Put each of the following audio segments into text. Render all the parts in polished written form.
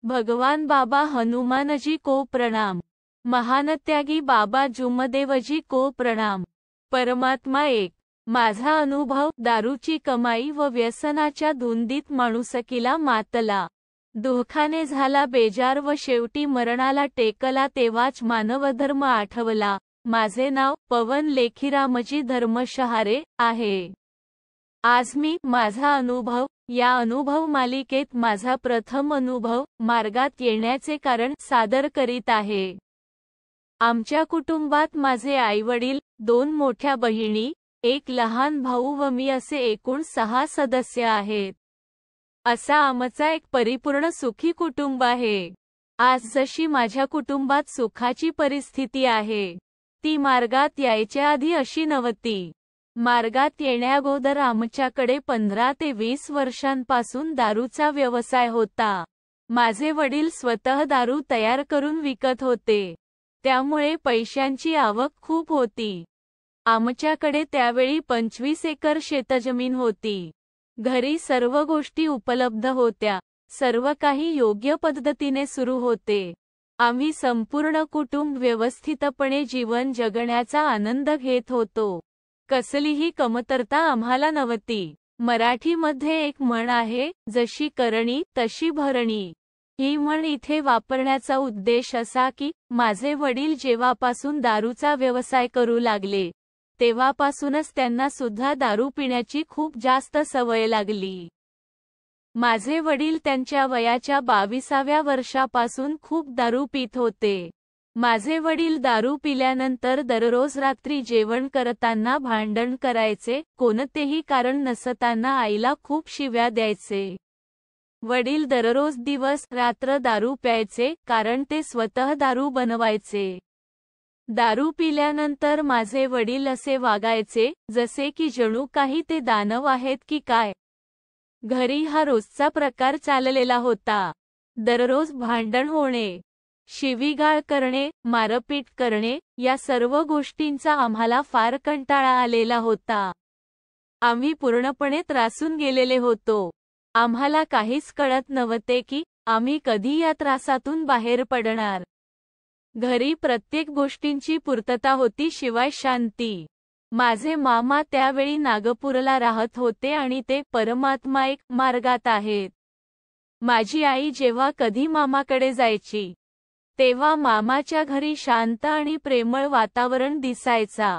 भगवान बाबा हनुमानजी को प्रणाम। महानत्यागी बाबा जुमदेवजी को प्रणाम। परमात्मा एक। माझा अनुभव, दारूची कमाई व व्यसनाच्या धुंदीत माणुसकीला मातला, दुःखाने झाला बेजार व शेवटी मरणाला टेकला, तेव्हाच मानवधर्म आठवला। माझे नाव पवन लेखीरामजी धर्मशहारे आहे। आज मी माझा अनुभव या अनुभव मालिकेत माझा प्रथम अनुभव, मार्गात येण्याचे कारण सादर करीत आहे। आमच्या कुटुंबात माझे आईवडील, 2 मोठ्या बहिणी, एक लहान भाऊ व मी असे एकूण 6 सदस्य आहेत। असा आमचा एक परिपूर्ण सुखी कुटुंब आहे। आज जशी माझ्या कुटुंबात सुखाची परिस्थिती आहे, ती मार्गात यायच्या आधी अशी नव्हती। मार्गात येण्याअगोदर आमच्याकडे 15 ते 20 वर्षांपासून दारूचा व्यवसाय होता। माझे वडील स्वतः दारू तयार करून विकत होते, त्यामुळे पैशांची आवक खूप होती। आमच्याकडे त्यावेळी 25 एकर शेतजमीन होती। घरी सर्व गोष्टी उपलब्ध होत्या, सर्व काही योग्य पद्धतीने सुरू होते। आम्ही संपूर्ण कुटुंब व्यवस्थितपणे जीवन जगण्याचा आनंद घेत होतो। कसलीही कमतरता आम्हाला नव्हती। मराठीमध्ये एक म्हण आहे, जशी करणी तशी भरणी। ही म्हण इथे वापरण्याचा उद्देश असा की माझे वडील जेव्हापासून दारूचा व्यवसाय करू लागले, तेव्हापासूनच त्यांना सुद्धा दारू पिण्याची खूप जास्त सवय लागली। माझे वडील त्यांच्या वयाच्या 22व्या वर्षापासून खूप दारू पित होते। माझे वडील दारू पिल्यानंतर दररोज रात्री जेवण करताना भांडण करायचे, कोणतेही कारण नसताना आईला खूप शिव्या द्यायचे। वडील दररोज दिवस रात्र दारू प्यायचे, कारण ते स्वतः दारू बनवायचे। दारू पिल्यानंतर माझे वडील असे वागायचे, जसे की जणू काही ते दानव आहेत की काय। घरी हा रोजचा प्रकार चाललेला होता। दररोज भांडण होणे, शिवीगाळ करणे, मारपीट करणे, या सर्व गोष्टींचा आम्हाला फार कंटाळा आलेला होता। आम्ही पूर्णपणे त्रासून गेलेले होतो। आम्हाला काहीच कळत नव्हते की आम्ही कधी या त्रासातून बाहेर पडणार। घरी प्रत्येक गोष्टींची पूर्तता होती, शिवाय शांती। माझे मामा त्यावेळी नागपूरला राहत होते आणि ते परमात्मा एक मार्गात आहेत। माझी आई जेव्हा कधी मामाकडे जायची, तेव्हा मामाच्या घरी शांत आणि प्रेमळ वातावरण दिसायचा।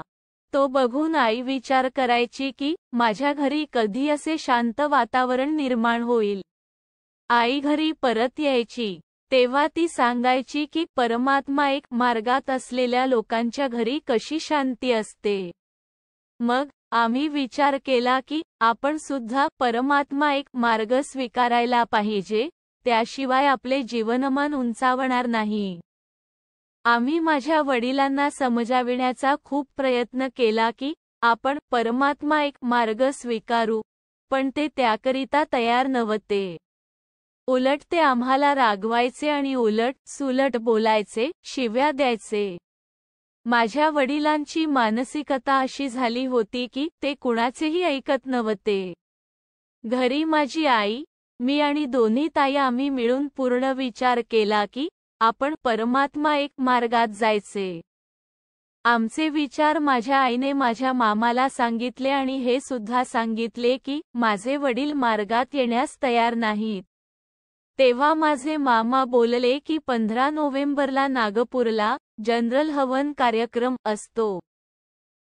तो बघून आई विचार करायची की माझ्या घरी कधी असे शांत वातावरण निर्माण होईल। आई घरी परत यायची, तेव्हा ती सांगायची की परमात्मा एक मार्गात असलेल्या लोकांच्या घरी कशी शांती असते। मग आम्ही विचार केला की आपण सुद्धा परमात्मा एक मार्ग स्वीकारायला पाहिजे, त्याशिवाय आपले जीवनमान उंचावणार नाही। आम्ही माझ्या वडिलांना समजाविण्याचा खूप प्रयत्न केला की आपण परमात्मा एक मार्ग स्वीकारू, पण ते त्याकरिता तयार नव्हते। उलट ते आम्हाला रागवायचे आणि उलट सुलट बोलायचे, शिव्या द्यायचे। माझ्या वडिलांची मानसिकता अशी झाली होती की ते कुणाचेही ऐकत नव्हते। घरी माझी आई, मी आणि दोन्ही ताई आम्ही मिळून पूर्ण विचार केला की आपण परमात्मा एक मार्गात जायचे। आमचे विचार माझ्या आईने माझ्या मामाला सांगितले आणि हे सुद्धा सांगितले की माझे वडील मार्गात येण्यास तयार नाहीत। तेव्हा माझे मामा बोलले की 15 नोव्हेंबरला नागपूरला जनरल हवन कार्यक्रम असतो,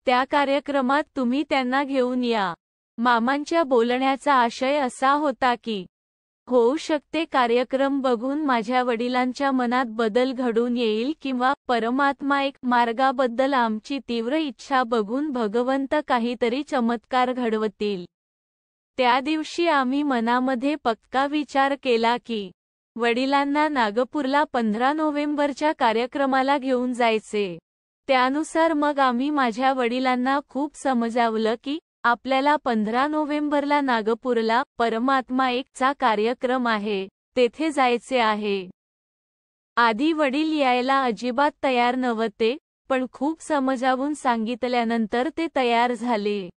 त्या कार्यक्रमात तुम्ही त्यांना घेऊन या। मामांच्या बोलण्याचा आशय असा होता की होऊ शकते कार्यक्रम बघून माझ्या वडिलांच्या मनात बदल घडून येईल, किंवा परमात्मा एक मार्गाबद्दल आमची तीव्र इच्छा बघून भगवंत काहीतरी चमत्कार घडवतील। त्या दिवशी आम्ही मनामध्ये पक्का विचार केला की वडिलांना नागपूरला 15 नोव्हेंबरच्या कार्यक्रमाला घेऊन जायचे। त्यानुसार मग आम्ही माझ्या वडिलांना खूप समजावलं की आपल्याला 15 नोव्हेंबरला नागपूरला परमात्मा एक चा कार्यक्रम आहे, तेथे जायचे आहे। आधी वडील यायला अजिबात तयार नव्हते, पण खूप समजावून सांगितल्यानंतर ते तयार झाले।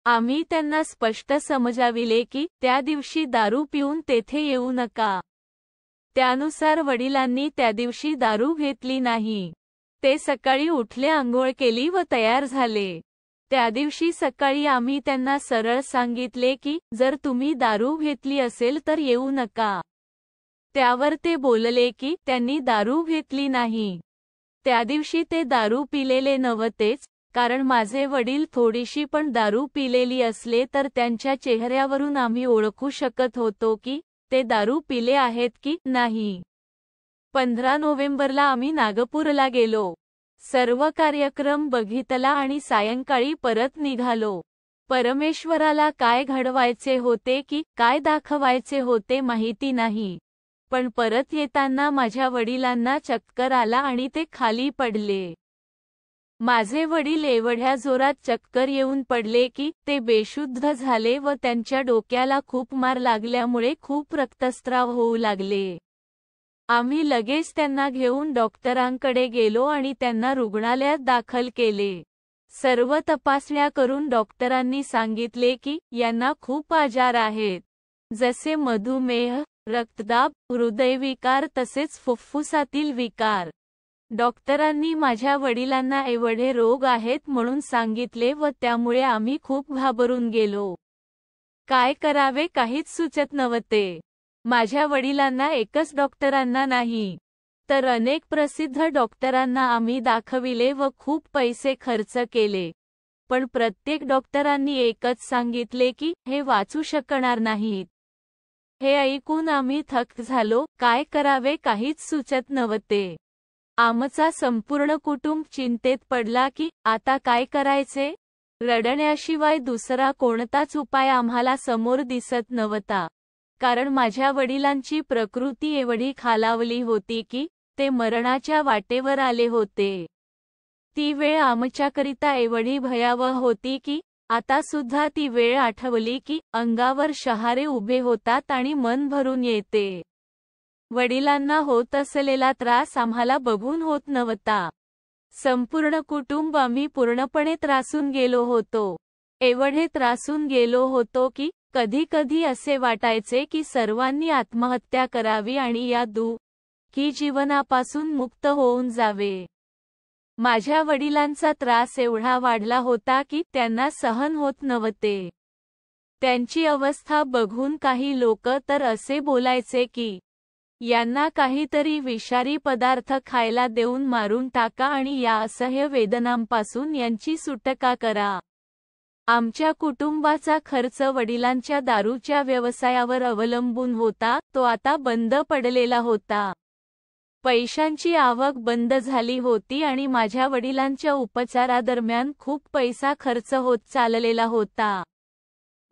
आम्ही त्यांना स्पष्ट समजाविले की त्या दिवशी दारू पिऊन तेथे येऊ नका। त्यानुसार वडिलांनी त्या दिवशी दारू घेतली नाही. ते सकाळी उठले, अंघोळ केली व तयार झाले. त्या दिवशी सकाळी आम्ही त्यांना सरळ सांगितले की जर तुम्ही दारू घेतली असेल तर येऊ नका. त्यावर ते बोलले की त्यांनी दारू घेतली नाही. त्या दिवशी ते दारू पिलेले नव्हतेच, कारण माझे वडील थोडीशी पण दारू पिलेली असले तर त्यांच्या चेहऱ्यावरून आम्ही ओळखू शकत होतो की ते दारू पिले आहेत की नाही. 15 नोव्हेंबरला आम्ही नागपूरला गेलो. सर्व कार्यक्रम बघितला आणि सायंकाळी परत निघालो. परमेश्वराला काय घडवायचे होते की काय दाखवायचे होते माहिती नाही, पण परत येताना माझ्या वडिलांना चक्कर आला आणि ते खाली पडले. माझे वडील एवढ्या जोरात चक्कर येऊन पडले की ते बेशुद्ध झाले व त्यांच्या डोक्याला खूप मार लागल्यामुळे खूप रक्तस्राव होऊ लागले. आम्ही लगेच त्यांना घेऊन डॉक्टरांकडे गेलो आणि त्यांना रुग्णालयात दाखल केले. सर्व तपासण्या करून डॉक्टरांनी सांगितले की यांना खूप आजार आहेत, जसे मधुमेह, रक्तदाब, हृदयविकार तसेच फुफ्फुसातील विकार. डॉक्टरांनी माझ्या वडिलांना एवढे रोग आहेत म्हणून सांगितले व त्यामुळे आम्ही खूप घाबरून गेलो. काय करावे काहीच सुचत नव्हते. माझ्या वडिलांना एकच डॉक्टरांना नाही, तर अनेक प्रसिद्ध डॉक्टरांना आम्ही दाखविले व खूप पैसे खर्च केले, पण प्रत्येक डॉक्टरांनी एकच सांगितले की हे वाचू शकणार नाहीत. हे ऐकून आम्ही थक्क झालो. काय करावे काहीच सुचत नव्हते. आमचा संपूर्ण कुटुंब चिंतेत पडला की आता काय करायचे. रडण्याशिवाय दुसरा कोणताच उपाय आम्हाला समोर दिसत नव्हता, कारण माझ्या वडिलांची प्रकृती एवढी खालावली होती की ते मरणाच्या वाटेवर आले होते. ती वेळ आमच्याकरिता एवढी भयावह होती की आता सुद्धा ती वेळ आठवली की अंगावर शहारे उभे होतात आणि मन भरून येते. वडिलांना होत असलेला त्रास आम्हाला बघून होत नव्हता. संपूर्ण कुटुंब आम्ही पूर्णपणे त्रासून गेलो होतो. एवढे त्रासून गेलो होतो की कधी कधी असे वाटायचे की सर्वांनी आत्महत्या करावी आणि या दुःखी जीवनापासून मुक्त होऊन जावे. माझ्या वडिलांचा त्रास एवढा वाढला होता की त्यांना सहन होत नव्हते. त्यांची अवस्था बघून काही लोक तर असे बोलायचे की यांना काहीतरी विषारी पदार्थ खायला देऊन मारून टाका आणि या असह्य वेदनांपासून यांची सुटका करा. आमच्या कुटुंबाचा खर्च वडिलांच्या दारूच्या व्यवसायावर अवलंबून होता, तो आता बंद पडलेला होता. पैशांची आवक बंद झाली होती आणि माझ्या वडिलांच्या उपचारादरम्यान खूप पैसा खर्च होत चाललेला होता.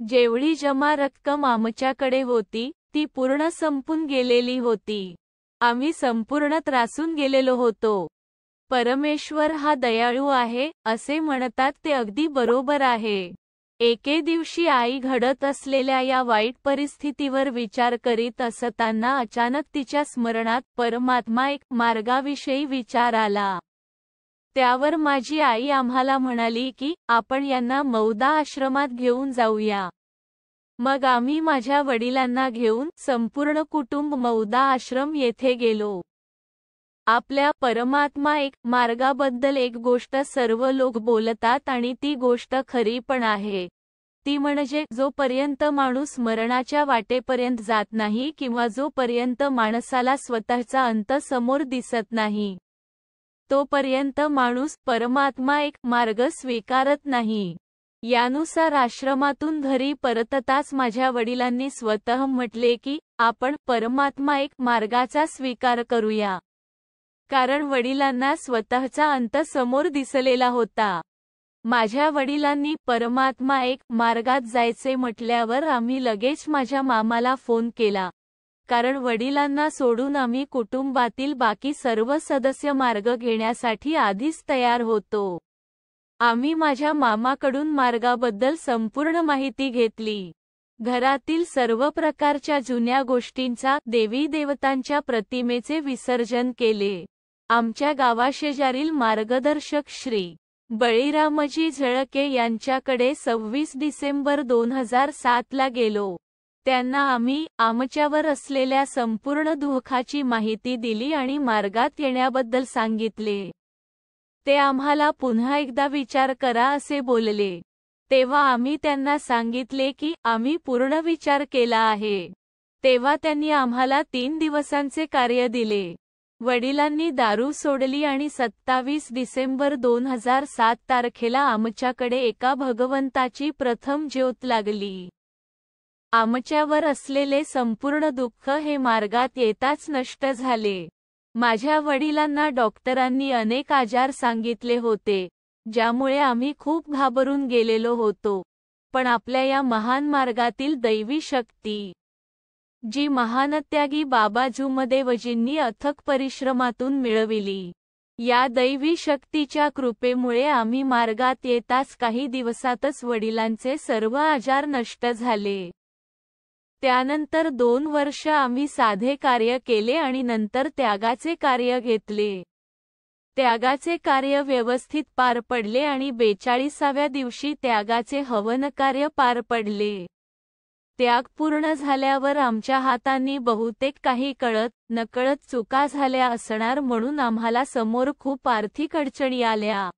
जेवढी जमा रक्कम आमच्याकडे होती ती पूर्ण संपून गेलेली होती. आम्ही संपूर्ण त्रासून गेलेलो होतो. परमेश्वर हा दयाळू आहे असे म्हणतात ते अगदी बरोबर आहे. एके दिवशी आई घडत असलेल्या या वाईट परिस्थितीवर विचार करीत असताना अचानक तिच्या स्मरणात परमात्मा एक मार्गाविषयी विचार आला. त्यावर माझी आई आम्हाला म्हणाली की आपण यांना मौदा आश्रमात घेऊन जाऊया. मग आम्ही माझ्या वडिलांना घेऊन संपूर्ण कुटुंब मौदा आश्रम येथे गेलो. आपल्या परमात्मा एक मार्गाबद्दल एक गोष्ट सर्व लोक बोलतात आणि ती गोष्ट खरी पण आहे. ती म्हणजे जोपर्यंत माणूस मरणाच्या वाटेपर्यंत जात नाही किंवा जोपर्यंत माणसाला स्वतःचा अंत समोर दिसत नाही, तोपर्यंत माणूस परमात्मा एक मार्ग स्वीकारत नाही. यानुसार आश्रमातून घरी परतताच माझ्या वडिलांनी स्वतः म्हटले की आपण परमात्मा एक मार्गाचा स्वीकार करूया. कारण वडिलांना स्वतःचा अंत समोर दिसलेला होता. माझ्या वडिलांनी परमात्मा एक मार्गात जायचे म्हटल्यावर आम्ही लगेच माझ्या मामाला फोन केला, कारण वडिलांना सोडून आम्ही कुटुंबातील बाकी सर्व सदस्य मार्ग घेण्यासाठी आधीच तयार होतो. आम्ही माझ्या मामाकडून मार्गाबद्दल संपूर्ण माहिती घेतली. घरातील सर्व प्रकारच्या जुन्या गोष्टींचा, देवी देवतांच्या प्रतिमेचे विसर्जन केले. आमच्या गावाशेजारील मार्गदर्शक श्री बळीरामजी झळके यांच्याकडे 26 डिसेंबर 2007 ला गेलो. त्यांना आम्ही आमच्यावर असलेल्या संपूर्ण दुःखाची माहिती दिली आणि मार्गात येण्याबद्दल सांगितले. ते आम्हाला पुन्हा एकदा विचार करा असे बोलले. तेव्हा आम्ही त्यांना सांगितले की आम्ही पूर्ण विचार केला आहे. तेव्हा त्यांनी आम्हाला 3 दिवसांचे कार्य दिले. वडिलांनी दारू सोडली आणि 27 डिसेंबर 2007 तारखेला आमच्याकडे एका भगवंताची प्रथम ज्योत लागली. आमच्यावर असलेले संपूर्ण दुःख हे मार्गात येताच नष्ट झाले. माझ्या वडिलांना डॉक्टरांनी अनेक आजार सांगितले होते, ज्यामुळे आम्ही खूप घाबरून गेलेलो होतो. पण आपल्या या महान मार्गातील दैवी शक्ती, जी महानत्यागी बाबा जुमदेवजींनी अथक परिश्रमातून मिळविली, या दैवी शक्तीच्या कृपेमुळे आम्ही मार्गात येताच काही दिवसातच वडिलांचे सर्व आजार नष्ट झाले. त्यानंतर 2 वर्ष आम्ही साधे कार्य केले आणि नंतर त्यागाचे कार्य घेतले. त्यागाचे कार्य व्यवस्थित पार पडले आणि 42व्या दिवशी त्यागाचे हवन कार्य पार पडले. त्याग पूर्ण झाल्यावर आमच्या हातांनी बहुतेक काही कळत नकळत चुका झाल्या असणार, म्हणून आम्हाला समोर खूप आर्थिक अडचणी आल्या.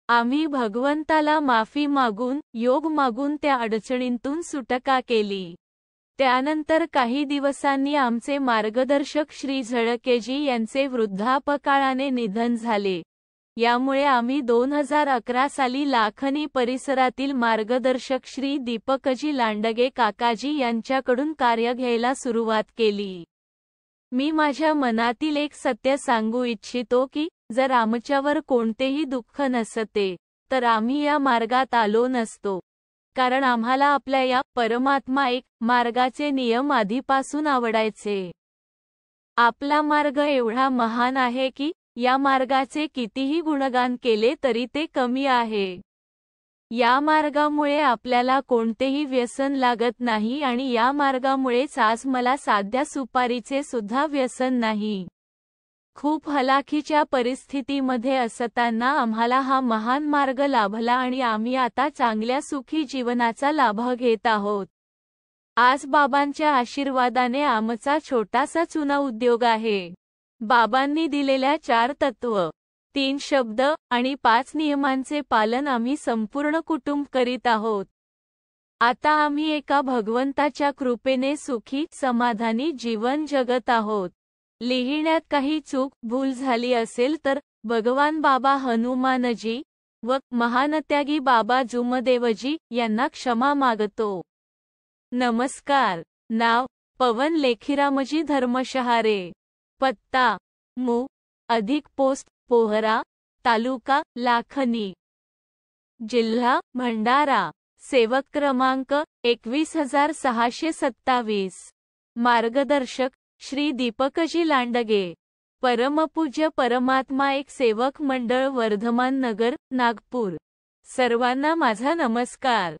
आम्ही भगवंताला माफी मागून, योग मागून त्या अडचणींतून सुटका केली. त्यानंतर काही दिवसांनी आमचे मार्गदर्शक श्री झळकेजी यांचे वृद्धापकाळाने निधन झाले. यामुळे आम्ही 2011 साली लाखनी परिसरातील मार्गदर्शक श्री दीपकजी लांडगे काकाजी यांच्याकडून कार्य घ्यायला सुरुवात केली. मी माझ्या मनातील एक सत्य सांगू इच्छितो की जर आमच्यावर कोणतेही दुःख नसते, तर आम्ही या मार्गात आलो नसतो. कारण आम्हाला आपल्या या परमात्मा एक मार्गाचे नियम आधीपासून आवडायचे. आपला मार्ग एवढा महान आहे की या मार्गाचे कितीही गुणगान केले तरी ते कमी आहे. या मार्गामुळे आपल्याला कोणतेही व्यसन लागत नाही आणि या मार्गामुळेच आज मला साध्या सुपारीचे सुद्धा व्यसन नाही. खूप हलाखीच्या परिस्थितीमध्ये असताना आम्हाला हा महान मार्ग लाभला आणि आम्ही आता चांगल्या सुखी जीवनाचा लाभ घेत आहोत. आज बाबांच्या आशीर्वादाने आमचा छोटासा चुना उद्योग आहे. बाबांनी दिलेल्या 4 तत्व, 3 शब्द आणि 5 नियमांचे पालन आम्ही संपूर्ण कुटुंब करीत आहोत. आता आम्ही एका भगवंताच्या कृपेने सुखी समाधानी जीवन जगत आहोत. लिहिण्यात काही चूक भूल झाली असेल तर भगवान बाबा हनुमानजी व महानत्यागी बाबा जुमदेवजी यांना क्षमा मागतो. नमस्कार. नाव पवन लेखीरामजी धर्मशहारे. पत्ता मु. अधिक पोस्ट पोहरा, तालुका लाखनी, जिल्हा भंडारा. सेवक क्रमांक 21627. मार्गदर्शक श्री दीपकजी लांडगे. परमपूज्य परमात्मा एक सेवक मंडळ वर्धमान नगर, नागपूर. सर्वांना माझा नमस्कार.